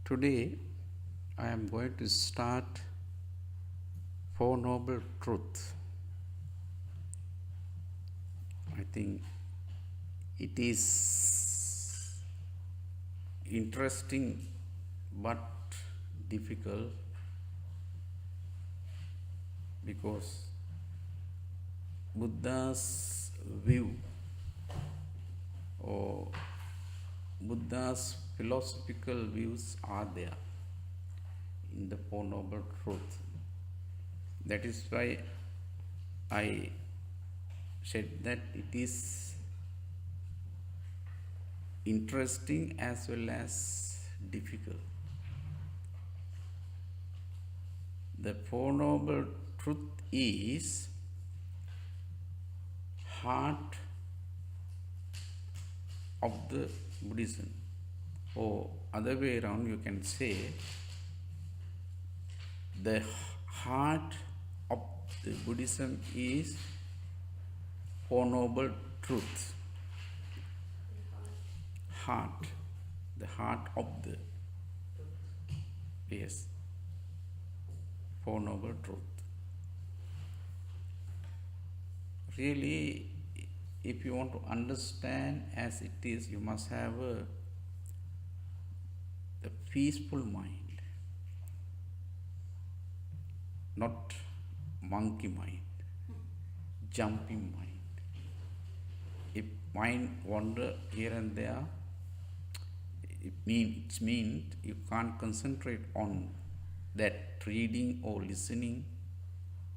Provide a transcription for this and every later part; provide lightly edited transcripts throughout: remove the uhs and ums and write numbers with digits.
Today I am going to start Four Noble Truths. I think it is interesting but difficult because Buddha's view or Buddha's philosophical views are there in the Four Noble Truths. That is why I said that it is interesting as well as difficult. The Four Noble Truth is heart of the Buddhism, or other way around you can say the heart of the Buddhism is Four Noble Truths. Heart, the heart of the, yes, Four Noble Truths. Really, if you want to understand as it is, you must have a peaceful mind, not monkey mind, jumping mind. If mind wander here and there, it means you can't concentrate on that reading or listening.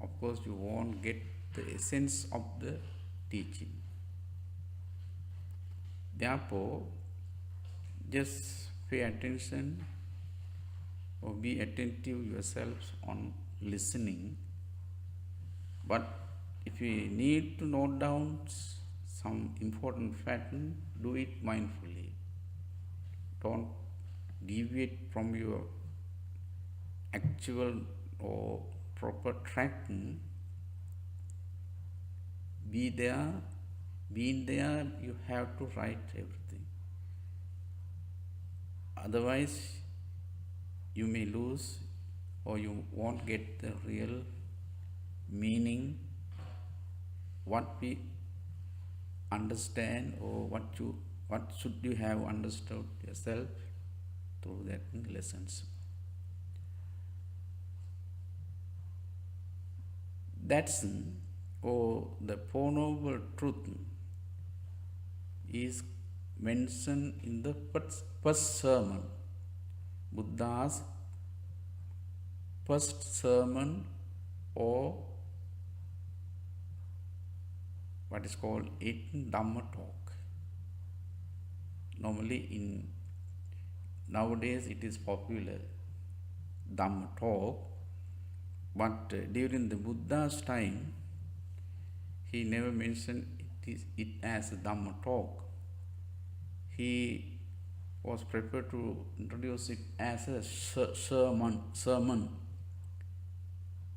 Of course, you won't get the essence of the teaching. Therefore, just pay attention or be attentive yourselves on listening. But if you need to note down some important fact, do it mindfully. Don't deviate from your actual or proper track. Being there, you have to write everything. Otherwise, you may lose or you won't get the real meaning, what we understand or what should you have understood yourself through that lessons. That's or the Four Noble Truth is mentioned in the first sermon, Buddha's first sermon, or what is called Dhamma talk. Normally nowadays it is popular, Dhamma talk, but during the Buddha's time he never mentioned it as a Dhamma talk. He was prepared to introduce it as a sermon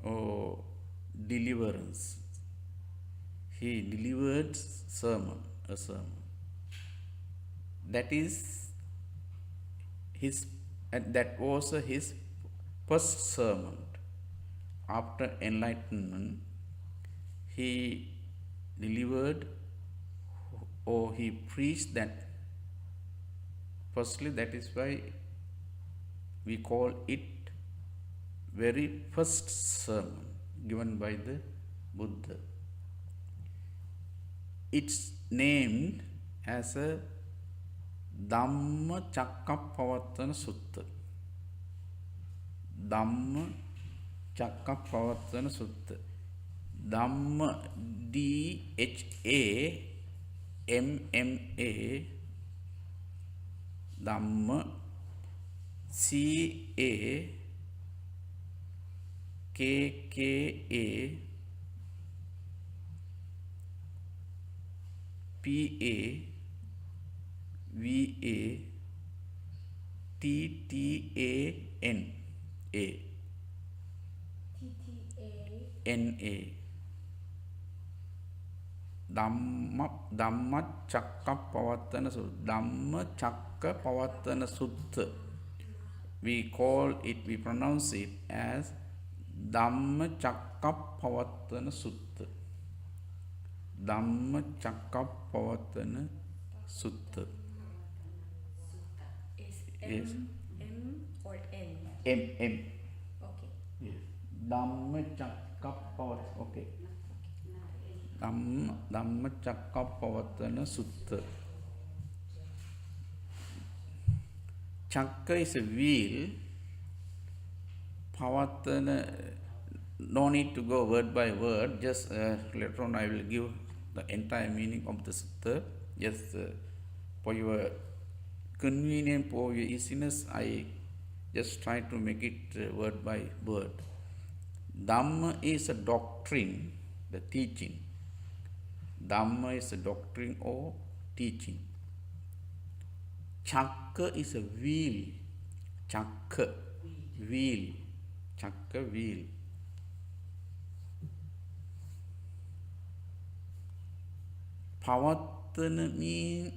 or deliverance. He delivered a sermon. That was his first sermon. After enlightenment, he delivered or he preached that. Firstly, that is why we call it very first sermon given by the Buddha. It's named as a Dhamma Chakkappavattana Sutta. Dhamma Chakkappavattana Sutta. Dhamma, DHAMMA, Dhamma, CAKKA, PAVATTANA. Dhamma Chakkappavattana Sutta. Dhamma Chakkappavattana Sutta. we pronounce it as Dhammacakkappavattana Sutta. Dhammacakkappavattana Sutta. Is Yes. M or N? M. Okay. Yes. Dhammacakkappavattana. Okay. Dhammacakkappavattana Sutta. Chakka is a wheel. Pavattana, no need to go word by word. Just later on I will give the entire meaning of the sutta. Just for your convenience, for your easiness, I just try to make it word by word. Dhamma is a doctrine, the teaching. Dhamma is a doctrine or teaching. Chakka is a wheel. Chakka, wheel. Chakka, wheel. Pavattana means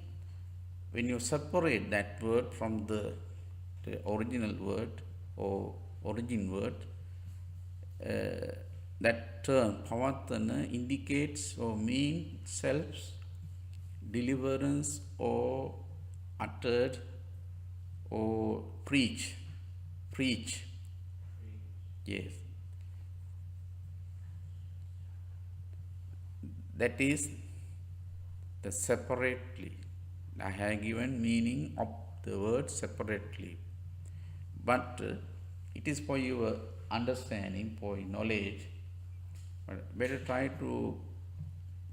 when you separate that word from the original word or origin word, that term Pavattana indicates or means self deliverance or uttered or preach. Yes. That is the separately. I have given meaning of the word separately. But it is for your understanding, for your knowledge. But better try to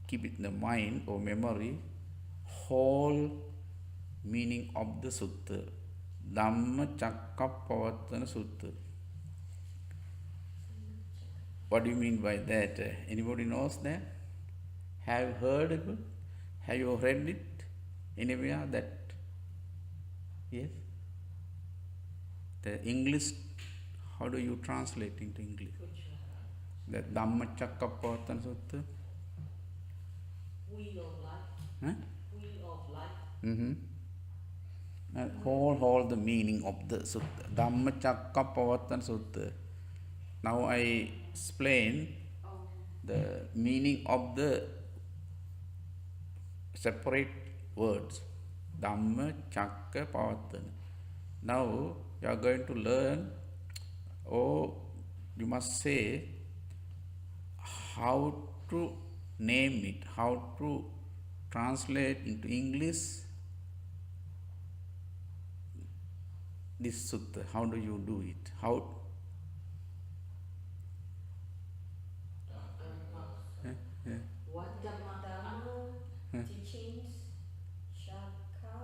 keep it in the mind or memory whole meaning of the sutta. Dhammacakkappavattana Sutta. What do you mean by that? Anybody knows that? Have you heard it? Have you read it anywhere? That yes? The English, how do you translate into English? The Dhammacakkappavattana Sutta? Wheel of life. Huh? Wheel of life. Whole the meaning of the sutta. Dhammacakkappavattana Sutta. Now I explain the meaning of the separate words. Dhammacakkappavattana. Now you are going to learn, or you must say how to name it, how to translate into English this sutta. How do you do it? How? What Dhamma? Dhamma, teachings, Shaka,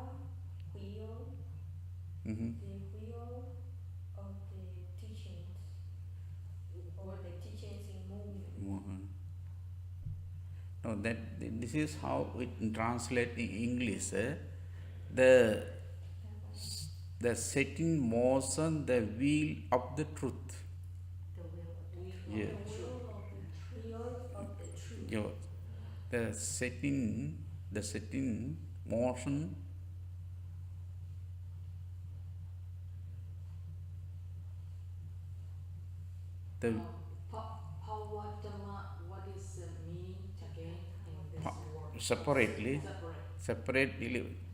wheel, the wheel of the teachings, or the teachings in movement. No, this is how it translate in English. The setting motion, the wheel of the truth. The wheel of the truth. Yeah. The wheel of the truth. Yeah. The setting motion. The Pavattana, what is the meaning again in this word? separately,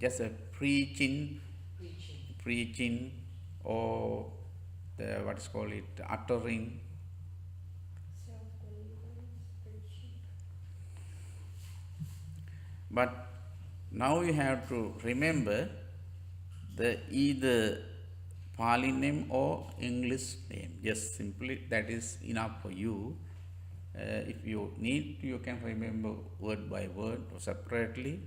just a preaching, or the what is called it, uttering. Self-deliverance, preaching. But now you have to remember the either Pali name or English name. Just simply that is enough for you. If you need, you can remember word by word or separately.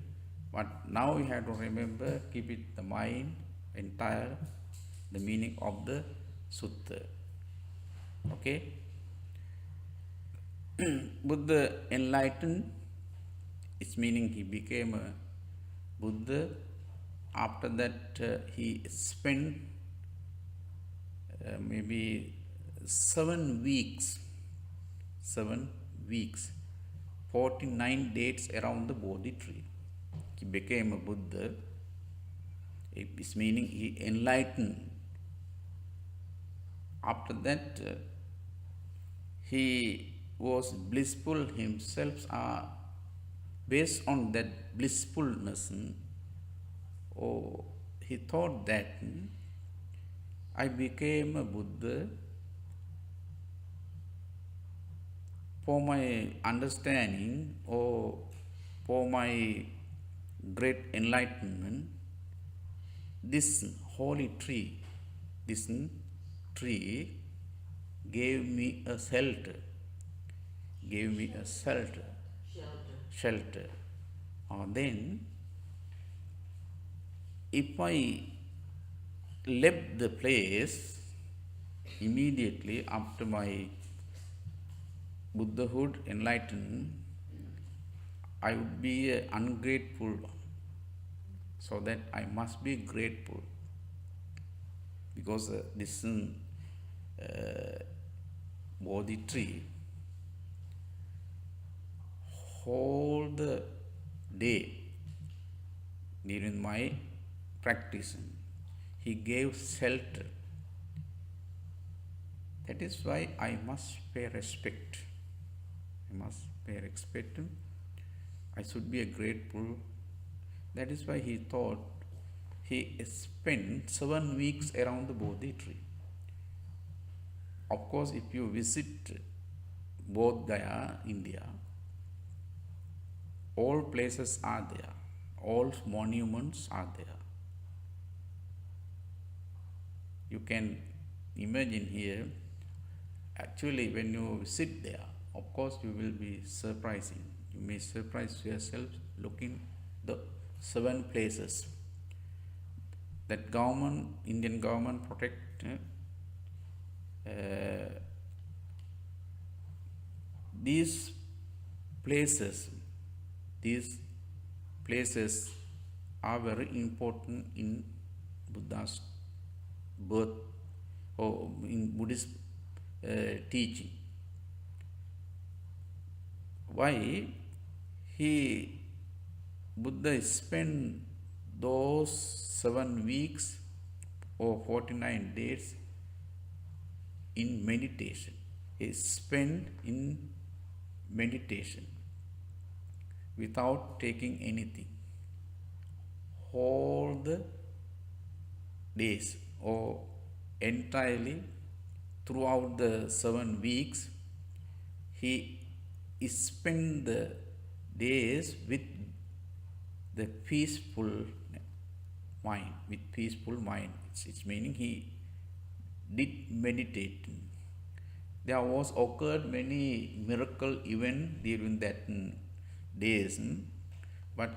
But now you have to remember, keep it the mind entire, the meaning of the sutta. Okay? Buddha enlightened, its meaning he became a Buddha. After that he spent maybe 7 weeks, 49 days around the Bodhi tree. He became a Buddha. Its meaning he enlightened After that, he was blissful himself. Based on that blissfulness, he thought that I became a Buddha for my understanding or for my great enlightenment. This holy tree, this tree gave me a shelter, gave me a shelter, Shelter. Then, if I left the place immediately after my Buddhahood enlightened, I would be ungrateful. So that I must be grateful, because this Bodhi tree, whole the day during my practice, he gave shelter. That is why I must pay respect. I must pay respect. I should be grateful. That is why he thought he spent 7 weeks around the Bodhi tree. Of course, if you visit Bodh Gaya, India, all places are there, all monuments are there. You can imagine here, actually when you sit there, of course you will be surprising. You may surprise yourself looking the 7 places that government, Indian government protect these places are very important in Buddha's birth or in Buddhist teaching. Why Buddha spent those 7 weeks or 49 days in meditation? He spent in meditation without taking anything. All the days or entirely throughout the 7 weeks, he spent the days with the peaceful mind, It's meaning he did meditate. There was occurred many miracle events during that days, but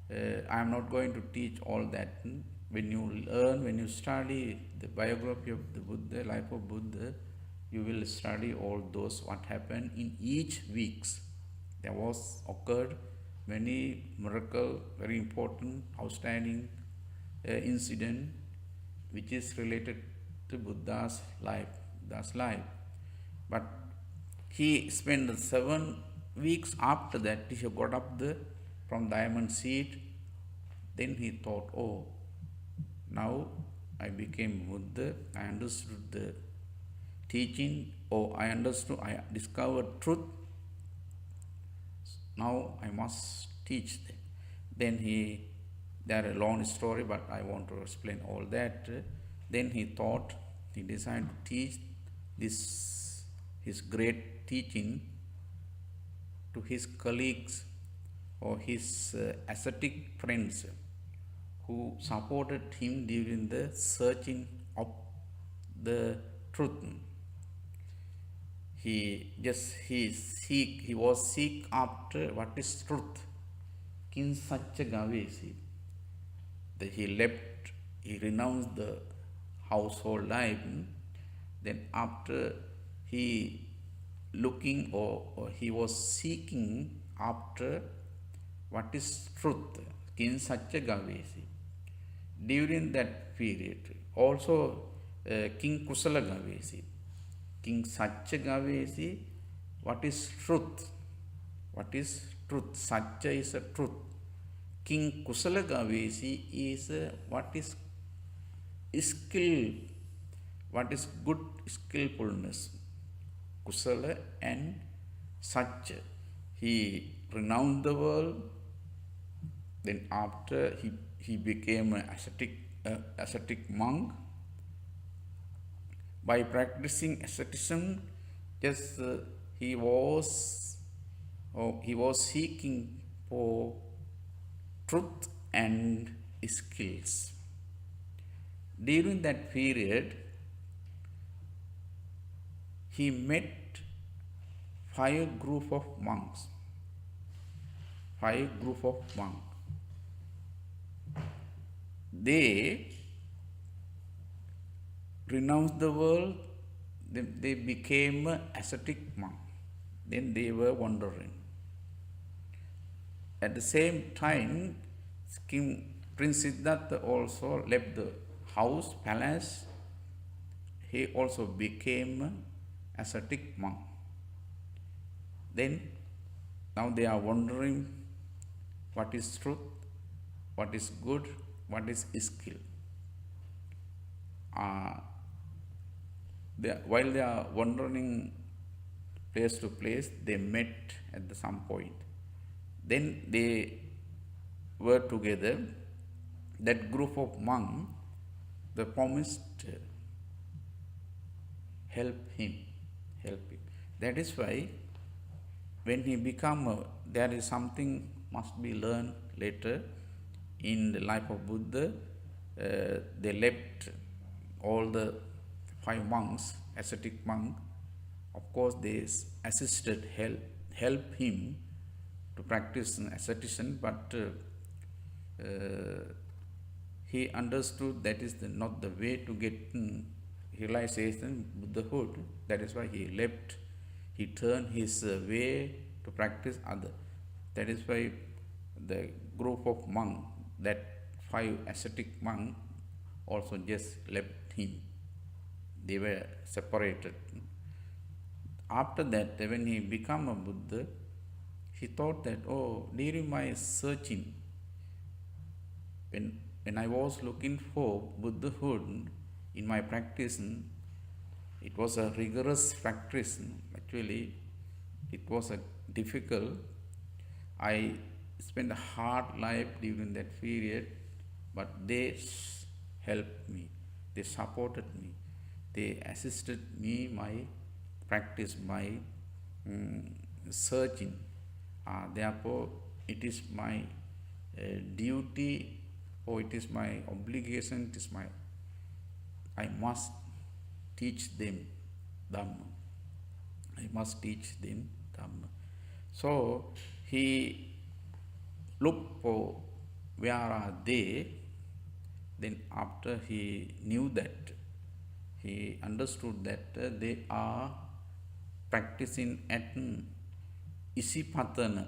I am not going to teach all that. When you study the biography of the Buddha, life of Buddha, you will study all those what happened in each weeks. There was occurred many miracle, very important, outstanding incident which is related to Buddha's life. But he spent 7 weeks after that. He got up from diamond seat. Then he thought, oh, now I became Buddha. I understood the teaching, I discovered truth. Now I must teach them. Then there a long story, but I want to explain all that. Then he decided to teach his great teaching to his colleagues or his ascetic friends who supported him during the searching of the truth. He was seek after what is truth. Kin Satya Gavesi. He renounced the household life. Then after he looking or he was seeking after what is truth. Kin Satya Gavesi. During that period, also King Kusala Gavesi. King Satya Gavesi, what is truth? What is truth? Satya is a truth. King Kusala Gavesi is what is skill what is good skillfulness, kusala and satya. He renounced the world. Then after he became an ascetic monk. By practicing asceticism, just he was he was seeking for truth and skills. During that period, he met 5 group of monks. 5 group of monks. They renounced the world, then they became ascetic monk. Then they were wandering. At the same time, King Prince Siddhartha also left the house, palace. He also became ascetic monk. Then, now they are wondering what is truth, what is good, what is skill. While they are wandering place to place, they met at some point. Then they were together. That group of monks, they promised help him. That is why when he become, there is something must be learned later in the life of Buddha. They left all the 5 monks, ascetic monk. Of course, they assisted, help him to practice asceticism, but he understood that is not the way to get realization, Buddhahood. That is why he left. He turned his way to practice other. That is why the group of monks, that 5 ascetic monks, also just left him. They were separated. After that, when he became a Buddha, he thought that, during my searching, when I was looking for Buddhahood in my practice, it was a rigorous practice. Actually, it was a difficult. I spent a hard life during that period, but they helped me. They supported me. They assisted me, my practice, my searching. Therefore, it is my duty, or it is my obligation, I must teach them Dhamma. I must teach them Dhamma. So, he looked for where are they. Then after he knew that, he understood that they are practicing at Isipatana.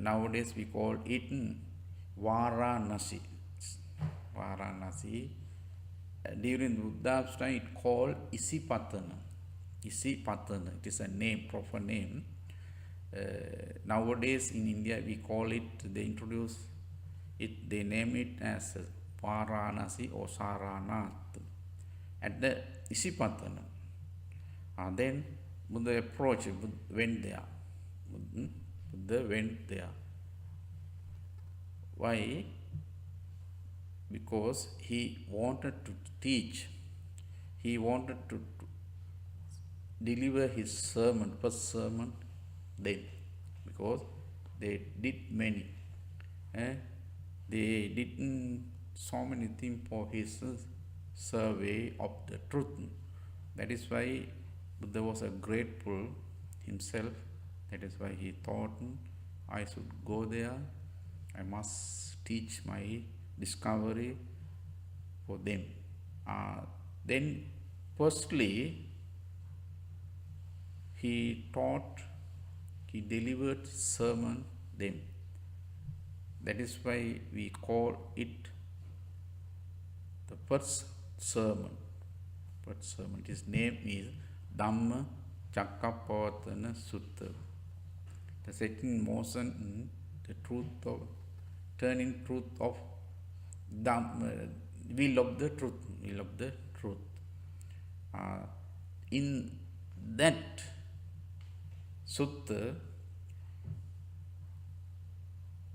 Nowadays we call it Varanasi. During Buddha's time, it called Isipatana. Isipatana. It is a name, proper name. Nowadays in India we call it. They introduce it. They name it as Varanasi or Saranath. At the Isipatana. Then Buddha approached, went there. Buddha went there. Why? Because he wanted to teach. He wanted to deliver his sermon, first sermon, then. Because they did many. They did so many things for his survey of the truth. That is why Buddha was grateful himself. That is why he thought, I should go there. I must teach my discovery for them. Then, firstly, he taught, he delivered sermon them. That is why we call it the first sermon. First sermon. His name is Dhamma Chakkapavatana Sutta. The setting motion the truth of turning truth of Dhamma, We love the truth. We love the truth. In that sutta,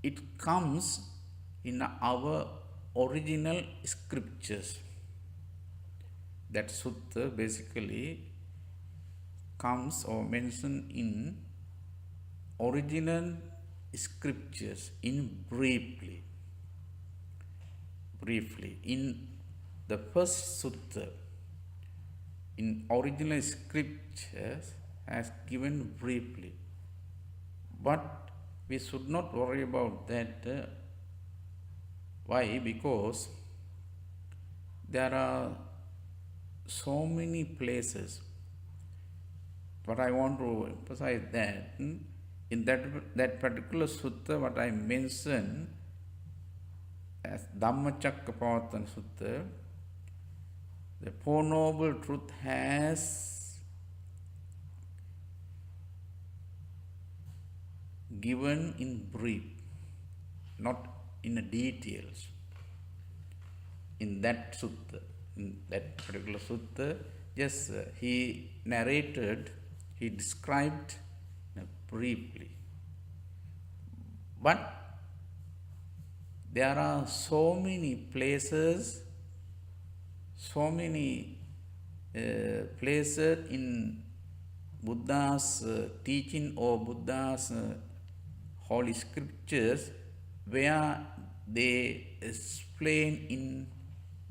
it comes in our original scriptures. That sutta basically comes or mentioned in original scriptures in briefly. In the first sutta, in original scriptures, as given briefly. But we should not worry about that. Why? Because there are so many places. But I want to emphasize that in that particular sutta, what I mentioned as Dhamma Sutta, the Four Noble Truth has given in brief, not in details. In that sutta, in that particular sutta, yes, he narrated, he described briefly. But there are so many places, places in Buddha's teaching or Buddha's holy scriptures where they explain in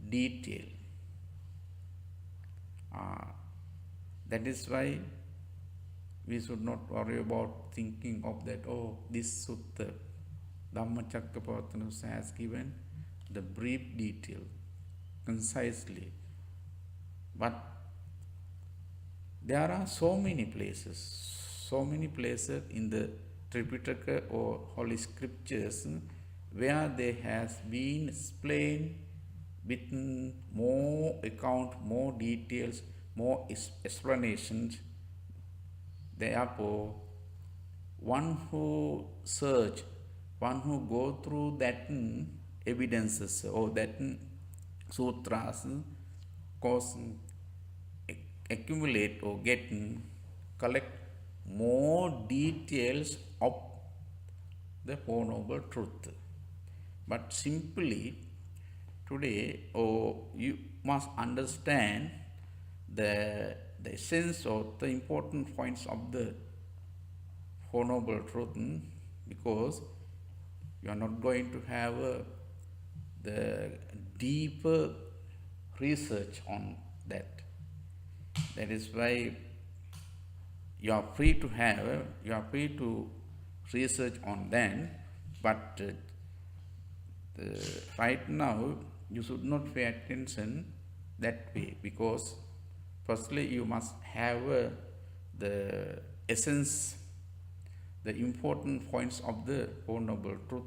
detail. That is why we should not worry about thinking of that, oh, this sutta, Dhamma has given the brief detail, concisely. But there are so many places in the Tripitaka or Holy Scriptures where they has been explained with more account, more details, more explanations. Therefore, one who search, one who go through that evidences or that sutras, cause accumulate or collect more details of the Four Noble Truth. But simply today, you must understand the essence or the important points of the Four Noble Truth, because you are not going to have the deeper research on that. That is why you are free to research on them, but right now you should not pay attention that way, because firstly you must have the essence, the important points of the Four Noble Truth,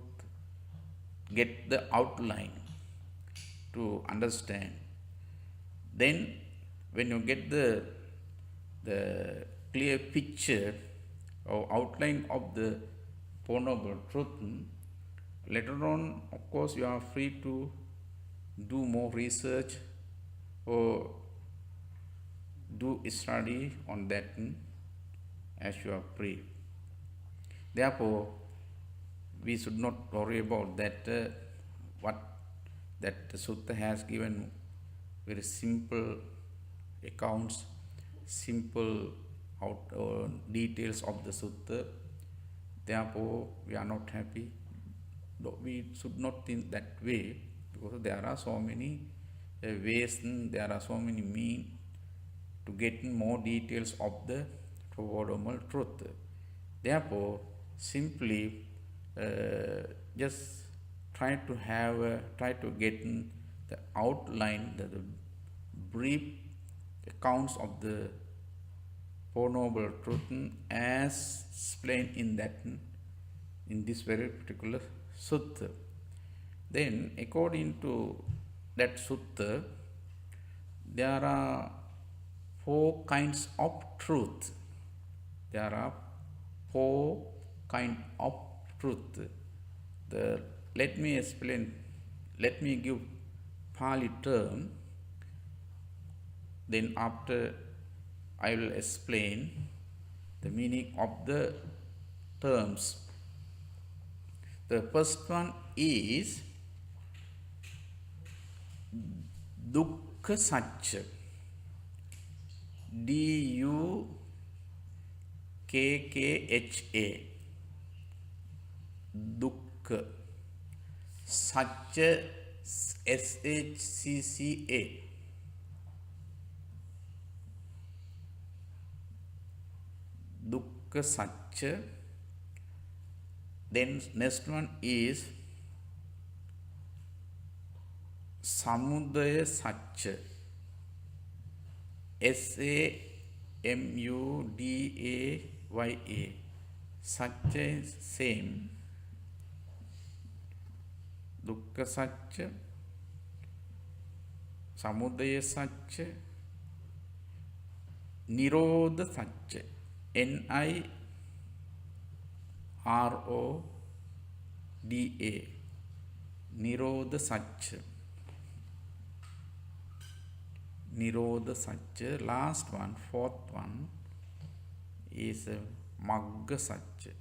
get the outline to understand. Then when you get the clear picture or outline of the Four Noble Truth, later on, of course, you are free to do more research or do study on that as you are free. Therefore, we should not worry about that, what that sutta has given very simple accounts, simple details of the sutta. Therefore, we are not happy. We should not think that way, because there are so many ways, there are so many means to get more details of the Four Noble Truth. Therefore, simply just try to get the outline, the brief accounts of the Four Noble Truth as explained in this very particular sutta. Then, according to that sutta, there are four kinds of truth. There are four kinds of truth. Let me give Pali term. Then after I will explain the meaning of the terms. The first one is Dukkha Satcha. Dukkha. Dukkha. Satcha. Shcca. Dukkha Satcha. Then next one is Samudaya Satcha. Samudaya. Satcha is same. Dukkha Satcha, Samudaya Satcha, Nirodha Satcha. Niroda. Nirodha Satcha. Nirodha Satcha. Last one, fourth one, is Magga Satcha.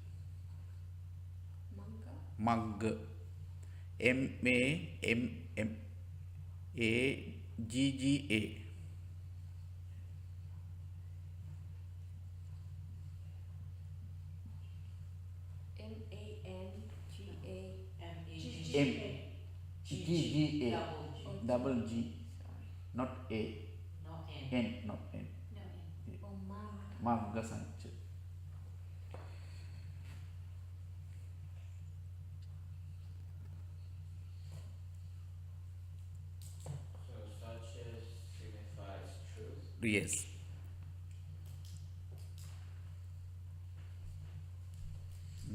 Magga. Mammagga. Mangga. Double G. Not A. No N. N, not N. No, oh, Magga Satcha. So Satya signifies truth. Yes.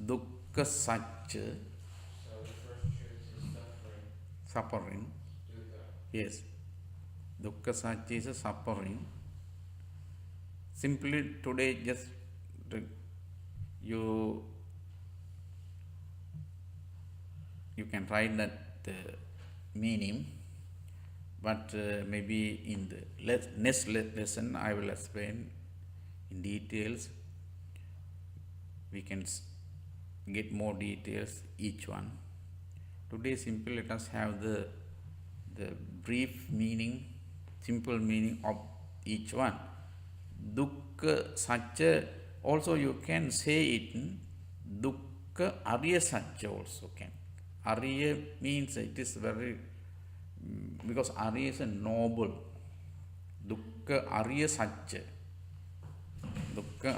Dukkha Satcha. So the first truth is suffering. Suffering. Dukkha. Yes. Dukkha Satcha is a suffering. Simply today just you can write that meaning, but maybe in the next lesson I will explain in details. We can get more details each one. Today simply let us have the brief meaning, simple meaning of each one. Dukkha Satcha, also you can say it Dukkha Arya Satcha also can. Arya means it is very, because Arya is a noble. Dukkha Arya Satcha. Dukkha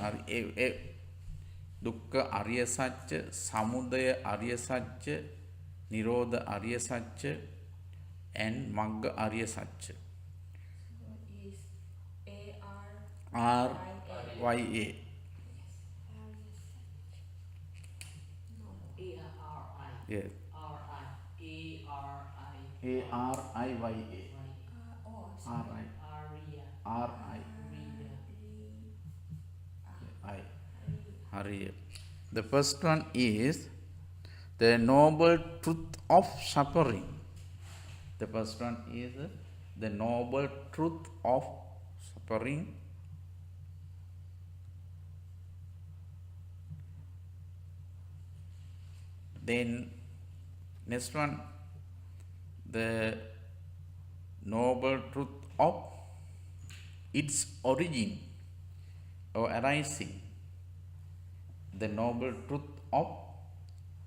Arya Satcha, Samudaya Arya Satcha, Nirodha Arya Satcha, and Magga Arya Satcha. What is A-R-Y-A? R-Y-A. No. A-R-I. Yes. R-I. A-R-I. A-R-I-Y-A. Oh, R-I. Arya. R-I. I. Arya. The first one is the noble truth of suffering. The first one is the noble truth of suffering. Then next one, the noble truth of its origin or arising. The noble truth of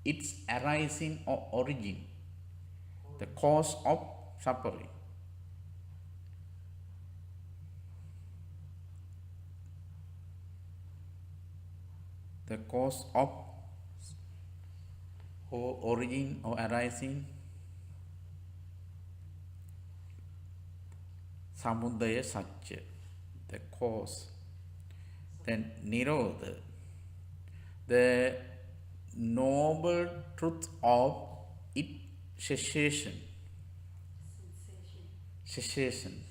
its arising or origin, the cause of suffering. The cause of or origin or arising, Samudaya Satcha, the cause. Then Nirodha, the noble truth of its cessation. Cessation.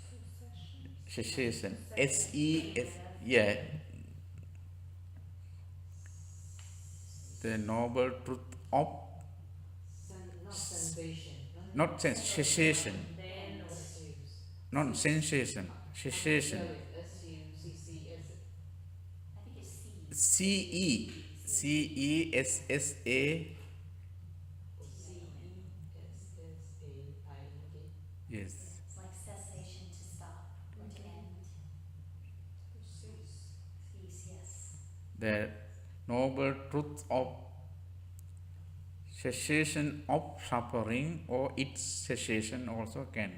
Cessation. S-E-S. Yeah. The noble truth of Not sensation. not sense, cessation. Then No, sensation. Spell Cessation. it S-U-C-C-S. I think it's C. C-E-C-E-S-S-A. C-E-S-S-A-I-N-G. Yes. It's like cessation, to stop or to end. To cease. Cease, yes. The noble truth of cessation of suffering or its cessation also can.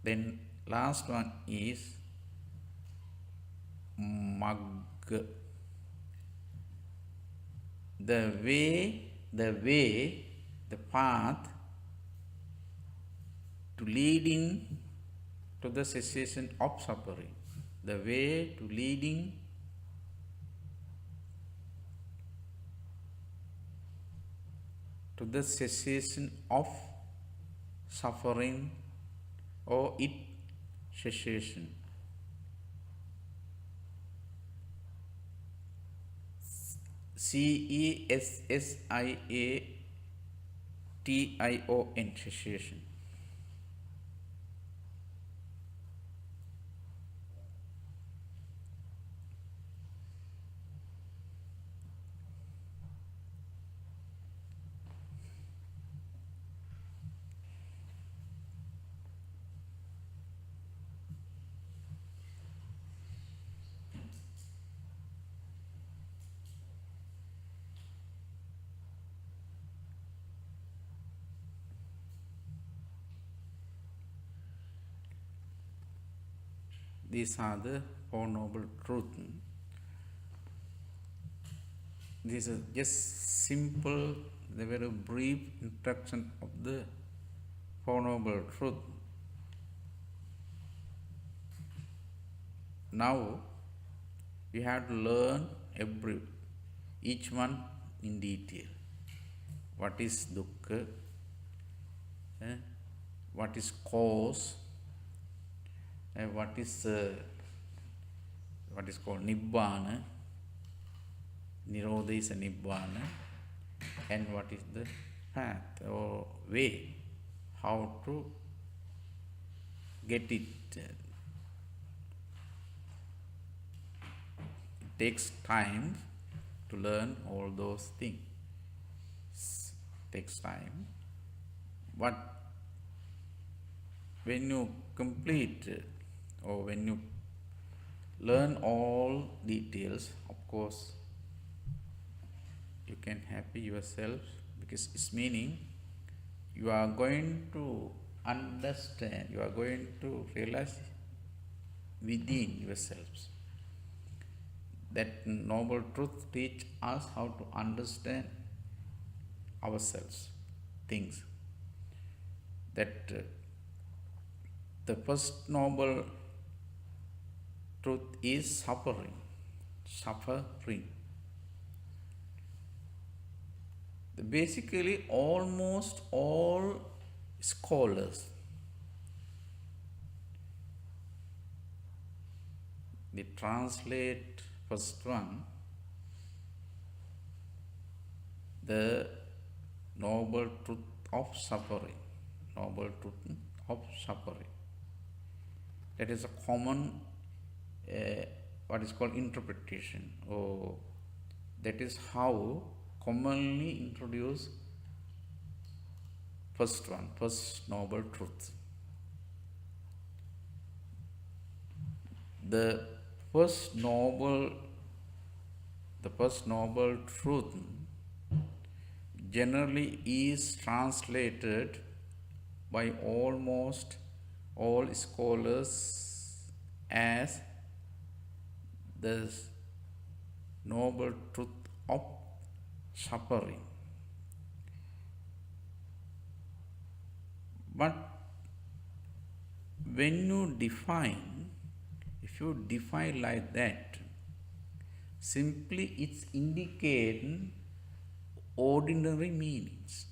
Then last one is mug. The path to leading to the cessation of suffering. The way to leading to the cessation of suffering or its cessation. C-E-S-S-I-A-T-I-O-N, cessation. These are the Four Noble Truths. This is just simple, the very brief introduction of the Four Noble Truths. Now we have to learn each one in detail. What is dukkha? What is cause? What is called nibbana? Nirodha is a nibbana. And what is the path or way? How to get it? It takes time to learn all those things. Takes time. But when you complete or when you learn all details, of course, you can happy yourself, because it's meaning you are going to understand, you are going to realize within yourselves. That noble truth teach us how to understand ourselves, things. That the first noble truth is suffering. Suffering. Basically, almost all scholars, they translate first one, the noble truth of suffering. Noble truth of suffering. That is a common what is called interpretation, or that is how commonly introduced first noble truth. The first noble truth generally is translated by almost all scholars as the noble truth of suffering. But when you define, if you define like that, simply it's indicating ordinary meanings.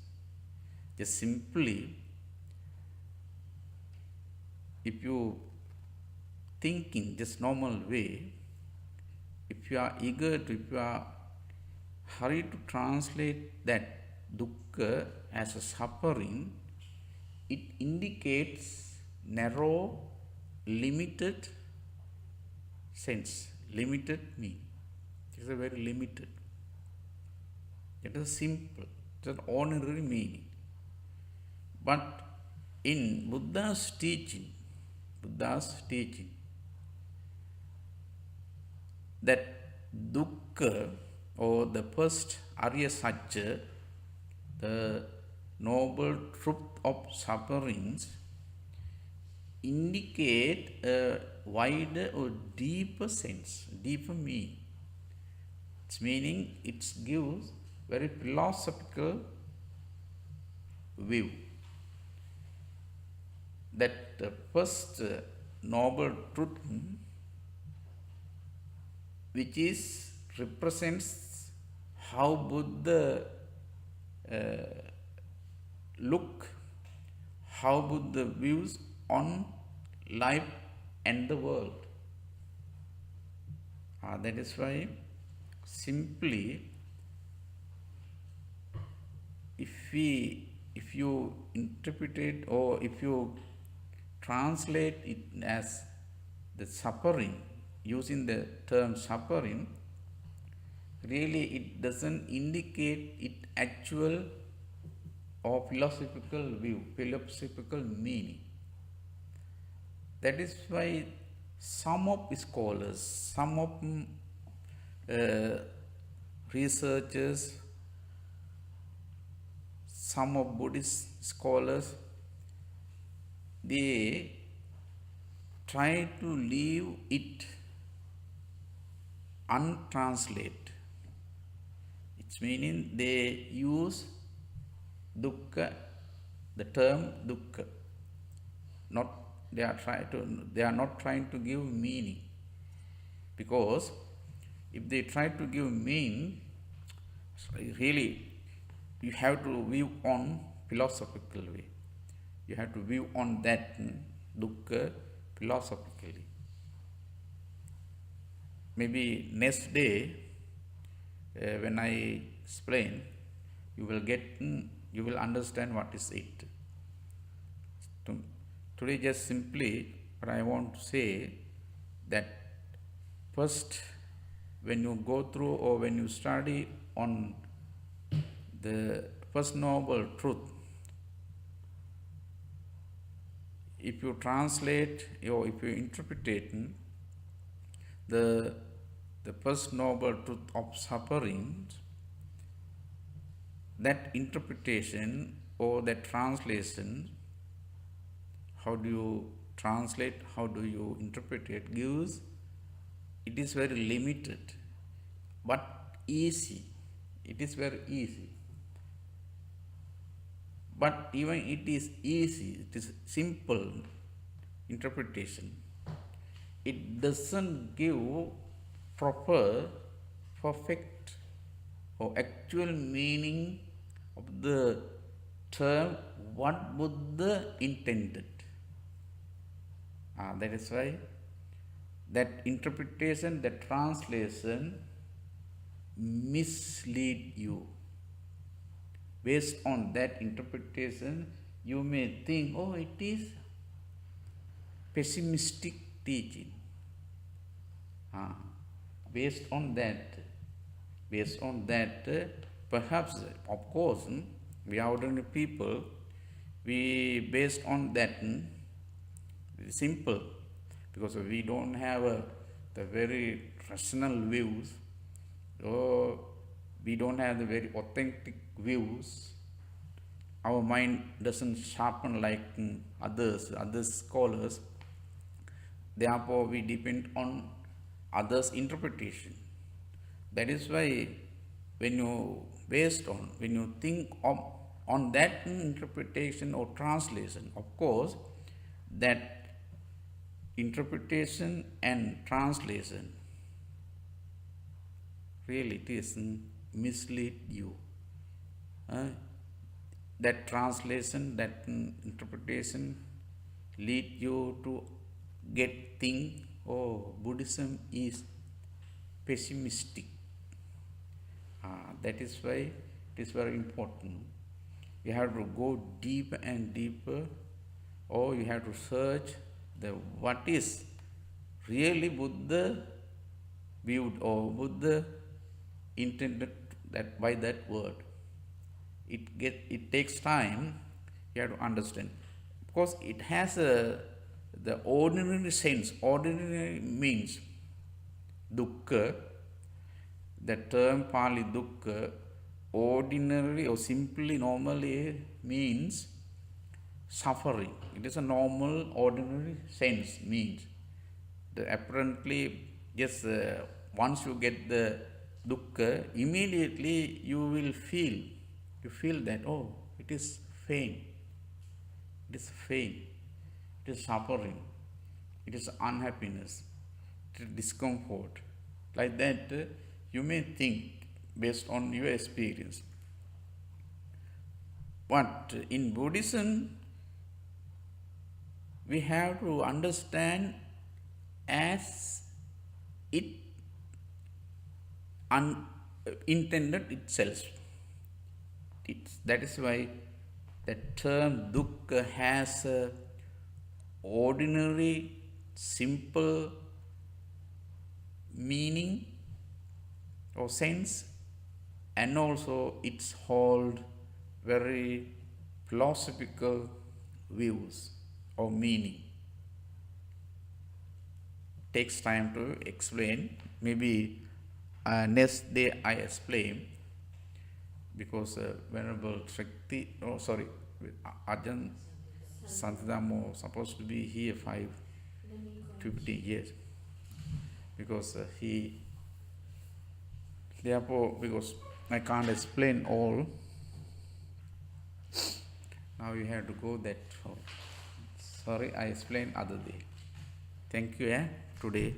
Just simply, if you think in just normal way, if you are eager to, if you are hurried to translate that dukkha as a suffering, it indicates narrow, limited sense, limited meaning. It is a very limited. It is simple. It is an ordinary meaning. But in Buddha's teaching, that dukkha or the first Arya Satya, the noble truth of sufferings, indicate a wider or deeper sense, deeper meaning. Its meaning, it gives very philosophical view. That the first noble truth, which is represents how Buddha look, how Buddha views on life and the world. That is why simply if you interpret it or if you translate it as the suffering, using the term suffering, really it doesn't indicate it actual or philosophical view, philosophical meaning. That is why some of scholars, some of researchers, some of Buddhist scholars, they try to leave it untranslated. It's meaning they use dukkha, the term dukkha. They are not trying to give meaning. Because if they try to give meaning, really you have to view on philosophical way. You have to view on that dukkha philosophically. Maybe next day, when I explain, you will understand what is it. Today, just simply, what I want to say that first, when you go through or when you study on the first noble truth, if you translate or if you interpret the first noble truth of suffering, that interpretation or that translation, how do you translate, how do you interpret it, gives, it is very limited but easy. It is very easy. But even it is easy, it is simple interpretation, it doesn't give proper, perfect or actual meaning of the term what Buddha intended. That is why that interpretation, that translation mislead you. Based on that interpretation, you may think, oh, it is pessimistic teaching. Based on that, perhaps, of course, we are ordinary people, we based on that, simple, because we don't have the very rational views, or we don't have the very authentic views. Our mind doesn't sharpen like other scholars. Therefore, we depend on others' interpretation. That is why when you think on that interpretation or translation, of course, that interpretation and translation really it is mislead you. That translation, that interpretation lead you to think, oh, Buddhism is pessimistic. That is why it is very important. You have to go deeper and deeper, or you have to search the what is really Buddha viewed or Buddha intended that by that word. It takes time. You have to understand, because it has the ordinary sense. Ordinary means dukkha. The term Pali dukkha, ordinary or simply normally means suffering. It is a normal ordinary sense means. Apparently, yes, once you get the dukkha, immediately you will feel. You feel that, oh, it is pain. It is pain. It is suffering. It is unhappiness. It is discomfort. Like that, you may think based on your experience. But in Buddhism, we have to understand as it intended itself. That is why the term dukkha has a ordinary, simple meaning or sense, and also its hold very philosophical views or meaning. Takes time to explain. Maybe next day I explain, because Venerable Ajahn Santidhammo supposed to be here 50 years, because because I can't explain all. Now you have to go that far. Sorry, I explain other day. Thank you today.